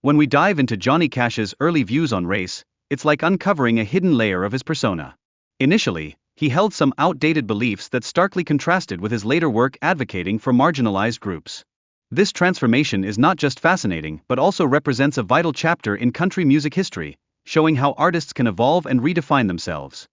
When we dive into Johnny Cash's early views on race, it's like uncovering a hidden layer of his persona. Initially, he held some outdated beliefs that starkly contrasted with his later work advocating for marginalized groups. This transformation is not just fascinating but also represents a vital chapter in country music history, showing how artists can evolve and redefine themselves.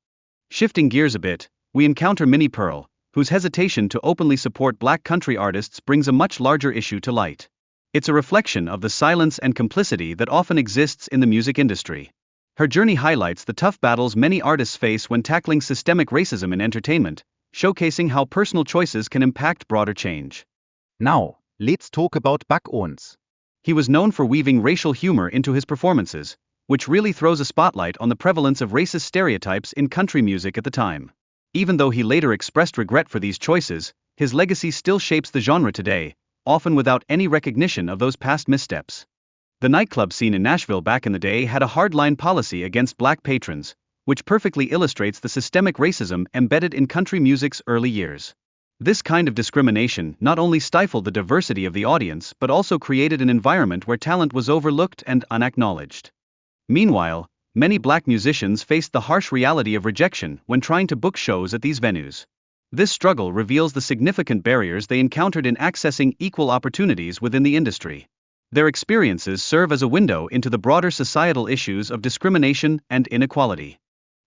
Shifting gears a bit, we encounter Minnie Pearl, whose hesitation to openly support black country artists brings a much larger issue to light. It's a reflection of the silence and complicity that often exists in the music industry. Her journey highlights the tough battles many artists face when tackling systemic racism in entertainment, showcasing how personal choices can impact broader change. Now, let's talk about Buck Owens. He was known for weaving racial humor into his performances, which really throws a spotlight on the prevalence of racist stereotypes in country music at the time. Even though he later expressed regret for these choices, his legacy still shapes the genre today, often without any recognition of those past missteps. The nightclub scene in Nashville back in the day had a hardline policy against black patrons, which perfectly illustrates the systemic racism embedded in country music's early years. This kind of discrimination not only stifled the diversity of the audience but also created an environment where talent was overlooked and unacknowledged. Meanwhile, many black musicians faced the harsh reality of rejection when trying to book shows at these venues. This struggle reveals the significant barriers they encountered in accessing equal opportunities within the industry. Their experiences serve as a window into the broader societal issues of discrimination and inequality.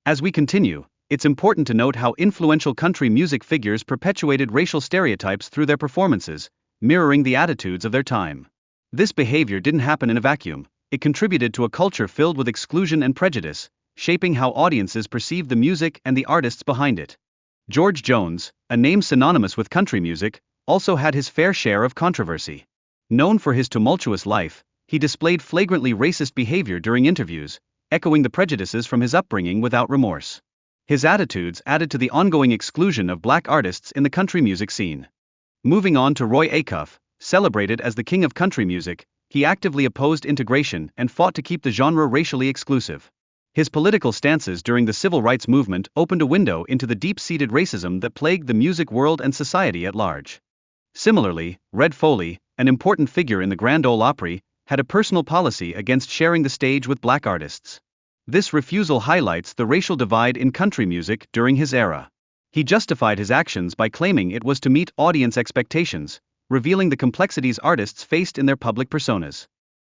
As we continue, it's important to note how influential country music figures perpetuated racial stereotypes through their performances, mirroring the attitudes of their time. This behavior didn't happen in a vacuum. It contributed to a culture filled with exclusion and prejudice, shaping how audiences perceived the music and the artists behind it. George Jones, a name synonymous with country music, also had his fair share of controversy. Known for his tumultuous life, he displayed flagrantly racist behavior during interviews, echoing the prejudices from his upbringing without remorse. His attitudes added to the ongoing exclusion of black artists in the country music scene. Moving on to Roy Acuff, celebrated as the king of country music, he actively opposed integration and fought to keep the genre racially exclusive. His political stances during the civil rights movement opened a window into the deep-seated racism that plagued the music world and society at large. Similarly, Red Foley, an important figure in the Grand Ole Opry, had a personal policy against sharing the stage with black artists. This refusal highlights the racial divide in country music during his era. He justified his actions by claiming it was to meet audience expectations, revealing the complexities artists faced in their public personas.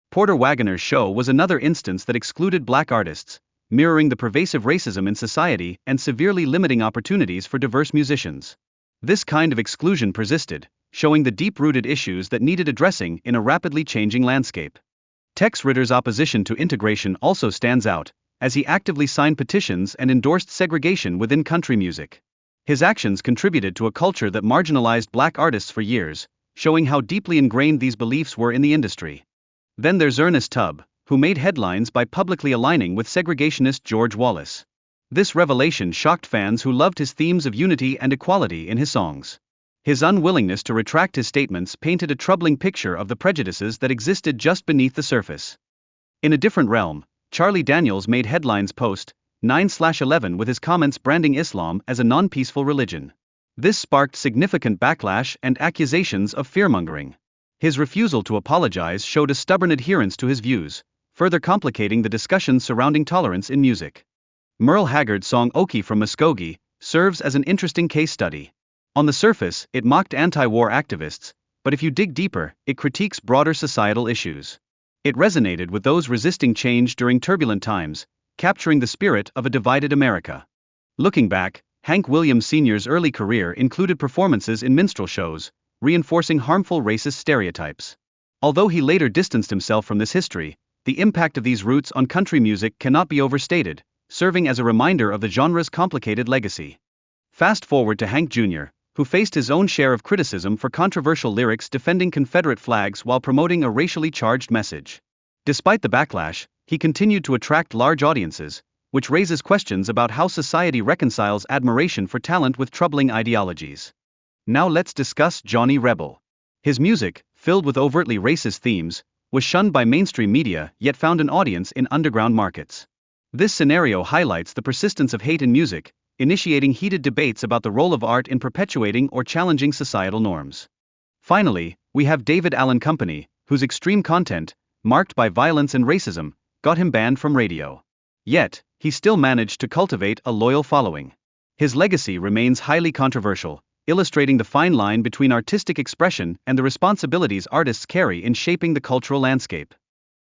Porter Wagoner's show was another instance that excluded black artists, mirroring the pervasive racism in society and severely limiting opportunities for diverse musicians. This kind of exclusion persisted, showing the deep-rooted issues that needed addressing in a rapidly changing landscape. Tex Ritter's opposition to integration also stands out, as he actively signed petitions and endorsed segregation within country music. His actions contributed to a culture that marginalized black artists for years, showing how deeply ingrained these beliefs were in the industry. Then there's Ernest Tubb, who made headlines by publicly aligning with segregationist George Wallace. This revelation shocked fans who loved his themes of unity and equality in his songs. His unwillingness to retract his statements painted a troubling picture of the prejudices that existed just beneath the surface. In a different realm, Charlie Daniels made headlines post 9/11 with his comments branding Islam as a non-peaceful religion. This sparked significant backlash and accusations of fearmongering. His refusal to apologize showed a stubborn adherence to his views, further complicating the discussions surrounding tolerance in music. Merle Haggard's song Okie from Muskogee serves as an interesting case study. On the surface, it mocked anti-war activists, but if you dig deeper, it critiques broader societal issues. It resonated with those resisting change during turbulent times, capturing the spirit of a divided America. Looking back, Hank Williams Sr.'s early career included performances in minstrel shows, reinforcing harmful racist stereotypes. Although he later distanced himself from this history, the impact of these roots on country music cannot be overstated, serving as a reminder of the genre's complicated legacy. Fast forward to Hank Jr., who faced his own share of criticism for controversial lyrics defending Confederate flags while promoting a racially charged message. Despite the backlash, he continued to attract large audiences, which raises questions about how society reconciles admiration for talent with troubling ideologies. Now let's discuss Johnny Rebel. His music, filled with overtly racist themes, was shunned by mainstream media yet found an audience in underground markets. This scenario highlights the persistence of hate in music, initiating heated debates about the role of art in perpetuating or challenging societal norms. Finally, we have David Allen Company, whose extreme content, marked by violence and racism, got him banned from radio. Yet, he still managed to cultivate a loyal following. His legacy remains highly controversial, illustrating the fine line between artistic expression and the responsibilities artists carry in shaping the cultural landscape.